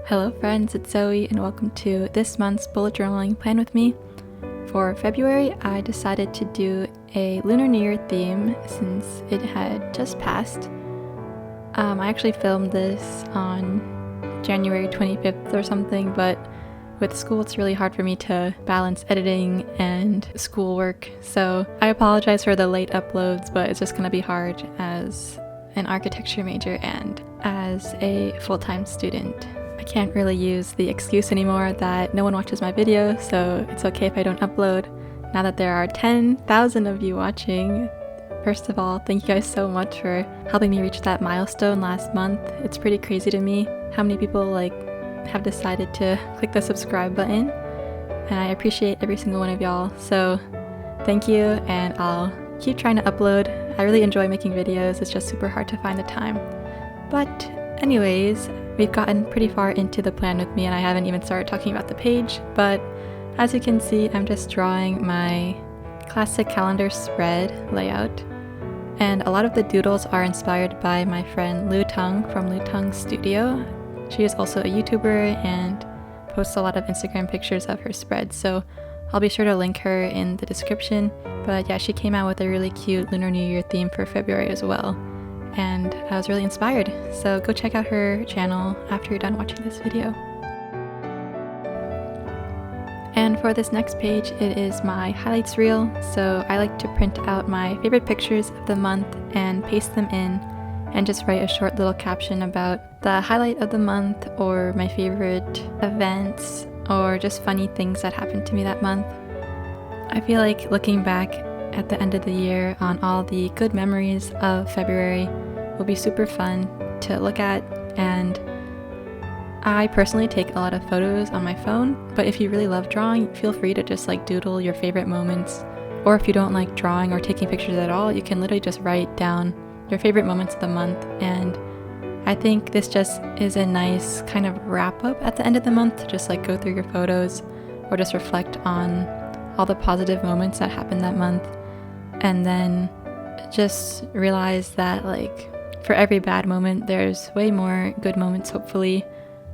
Hello friends, it's Zoe and welcome to this month's bullet journaling plan with me. For February, I decided to do a Lunar New Year theme since it had just passed. I actually filmed this on January 25th or something, but with school it's really hard for me to balance editing and schoolwork, so I apologize for the late uploads, but it's just gonna be hard as an architecture major and as a full-time student. I can't really use the excuse anymore that no one watches my video, so it's okay if I don't upload. Now that there are 10,000 of you watching, first of all, thank you guys so much for helping me reach that milestone last month. It's pretty crazy to me how many people have decided to click the subscribe button, and I appreciate every single one of y'all. So thank you, and I'll keep trying to upload. I really enjoy making videos, it's just super hard to find the time. But anyways, we've gotten pretty far into the plan with me and I haven't even started talking about the page, but as you can see, I'm just drawing my classic calendar spread layout, and a lot of the doodles are inspired by my friend Lu Tung from Lu Tung's studio. She is also a YouTuber and posts a lot of Instagram pictures of her spread, so I'll be sure to link her in the description. But yeah, she came out with a really cute Lunar New Year theme for February as well, and I was really inspired, so go check out her channel after you're done watching this video. And for this next page, it is my highlights reel, so I like to print out my favorite pictures of the month and paste them in and just write a short little caption about the highlight of the month or my favorite events or just funny things that happened to me that month. I feel like looking back at the end of the year on all the good memories of February will be super fun to look at, and I personally take a lot of photos on my phone, but if you really love drawing, feel free to just doodle your favorite moments, or if you don't like drawing or taking pictures at all, you can literally just write down your favorite moments of the month. And I think this just is a nice kind of wrap up at the end of the month to just go through your photos or just reflect on all the positive moments that happened that month, and then just realize that for every bad moment there's way more good moments, hopefully,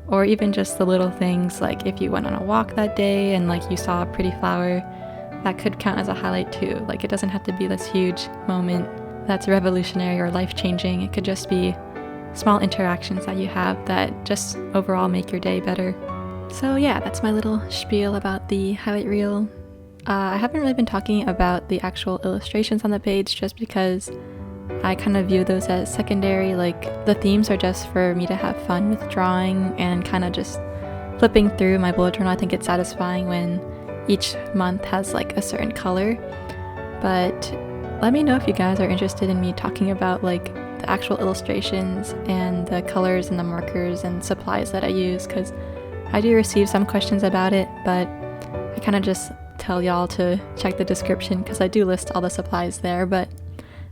or even just the little things, like if you went on a walk that day and you saw a pretty flower, that could count as a highlight too. It doesn't have to be this huge moment that's revolutionary or life-changing. It could just be small interactions that you have that just overall make your day better. So yeah, that's my little spiel about the highlight reel. I haven't really been talking about the actual illustrations on the page just because I kind of view those as secondary. The themes are just for me to have fun with drawing and kind of just flipping through my bullet journal. I think it's satisfying when each month has a certain color. But let me know if you guys are interested in me talking about the actual illustrations and the colors and the markers and supplies that I use, because I do receive some questions about it, but I kind of just tell y'all to check the description because I do list all the supplies there, but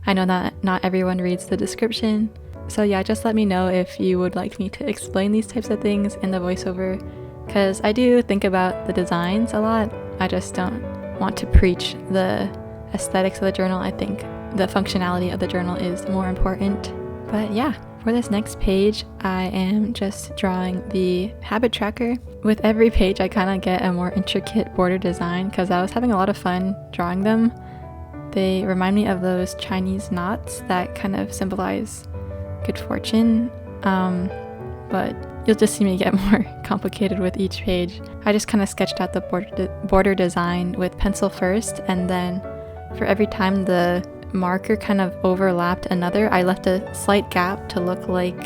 I know that not everyone reads the description. So yeah, just let me know if you would like me to explain these types of things in the voiceover, because I do think about the designs a lot. I just don't want to preach the aesthetics of the journal. I think the functionality of the journal is more important. But yeah, for this next page, I am just drawing the habit tracker. With every page, I kind of get a more intricate border design because I was having a lot of fun drawing them. They remind me of those Chinese knots that kind of symbolize good fortune, but you'll just see me get more complicated with each page. I just kind of sketched out the border design with pencil first, and then for every time the marker kind of overlapped another, I left a slight gap to look like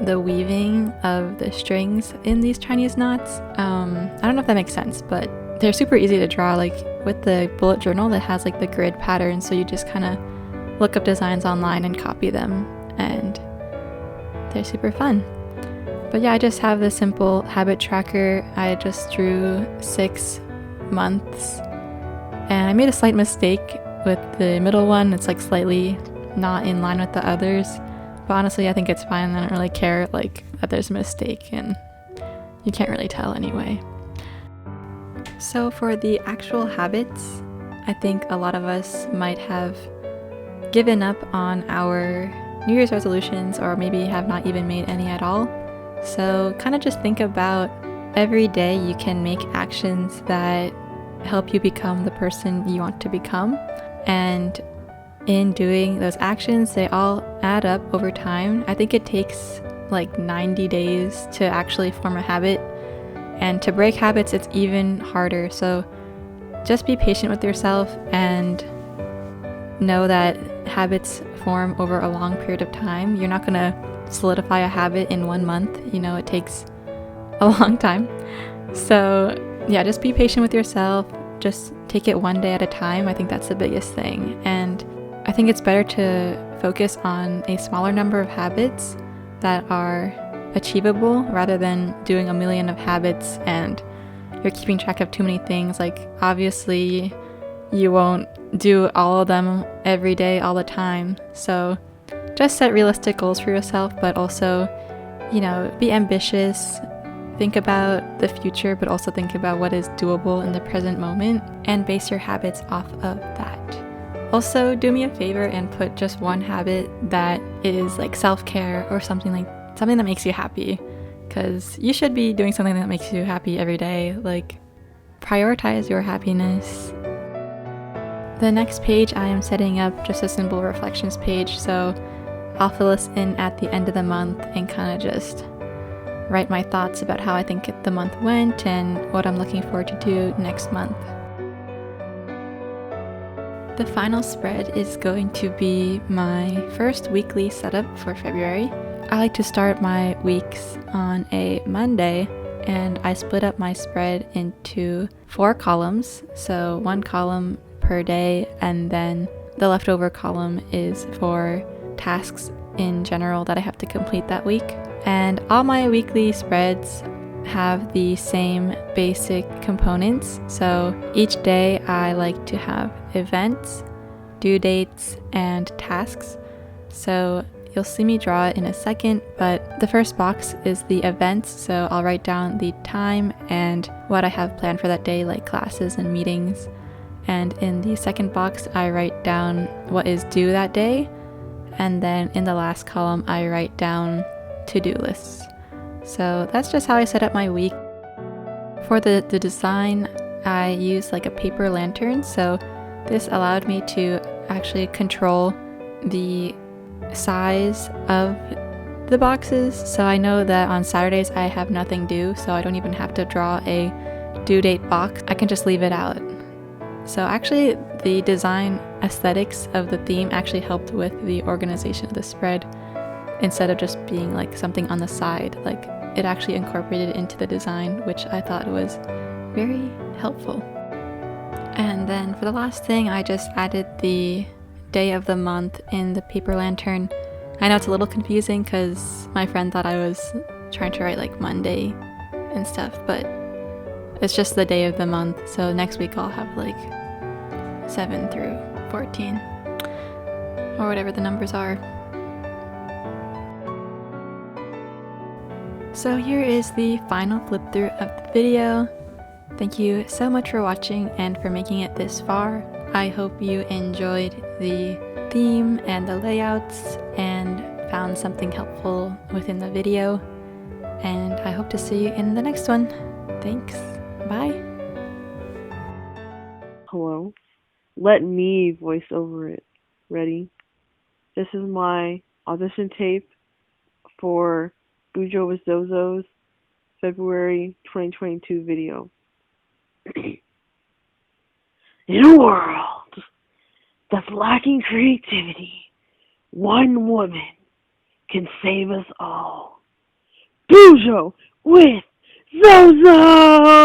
the weaving of the strings in these Chinese knots. I don't know if that makes sense, but they're super easy to draw. With the bullet journal that has the grid pattern, so you just kind of look up designs online and copy them, and they're super fun. But yeah, I just have this simple habit tracker. I just drew 6 months, and I made a slight mistake with the middle one. It's slightly not in line with the others, but honestly I think it's fine. I don't really care that there's a mistake, and you can't really tell anyway. So for the actual habits, I think a lot of us might have given up on our New Year's resolutions, or maybe have not even made any at all. So kind of just think about every day you can make actions that help you become the person you want to become. And in doing those actions, they all add up over time. I think it takes like 90 days to actually form a habit. And to break habits, it's even harder. So just be patient with yourself and know that habits form over a long period of time. You're not going to solidify a habit in 1 month. It takes a long time. So yeah, just be patient with yourself. Just take it one day at a time. I think that's the biggest thing. And I think it's better to focus on a smaller number of habits that are achievable rather than doing a million of habits and you're keeping track of too many things. Like, obviously you won't do all of them every day all the time. So just set realistic goals for yourself, but also, be ambitious. Think about the future, but also think about what is doable in the present moment and base your habits off of that. Also, do me a favor and put just one habit that is like self-care or something that makes you happy, because you should be doing something that makes you happy every day. Like, prioritize your happiness. The next page, I am setting up just a simple reflections page, so I'll fill this in at the end of the month and kind of just write my thoughts about how I think the month went and what I'm looking forward to do next month. The final spread is going to be my first weekly setup for February. I like to start my weeks on a Monday, and I split up my spread into 4 columns, so 1 column per day, and then the leftover column is for tasks in general that I have to complete that week. And all my weekly spreads have the same basic components. So each day I like to have events, due dates, and tasks. So you'll see me draw it in a second, but the first box is the events. So I'll write down the time and what I have planned for that day, like classes and meetings. And in the second box, I write down what is due that day. And then in the last column, I write down to-do lists. So that's just how I set up my week. For the design, I use like a paper lantern. So this allowed me to actually control the size of the boxes. So I know that on Saturdays I have nothing due, so I don't even have to draw a due date box. I can just leave it out. So actually the design aesthetics of the theme actually helped with the organization of the spread, instead of just being like something on the side. Like, it actually incorporated into the design, which I thought was very helpful. And then for the last thing, I just added the day of the month in the paper lantern. I know it's a little confusing because my friend thought I was trying to write like Monday and stuff, but it's just the day of the month. So next week I'll have like 7 through 14 or whatever the numbers are. So here is the final flip through of the video. Thank you so much for watching and for making it this far. I hope you enjoyed the theme and the layouts and found something helpful within the video. And I hope to see you in the next one. Thanks. Bye. Hello. Let me voice over it. Ready? This is my audition tape for Bujo with Zozo's February 2022 video. In a world that's lacking creativity, one woman can save us all. Bujo with Zozo!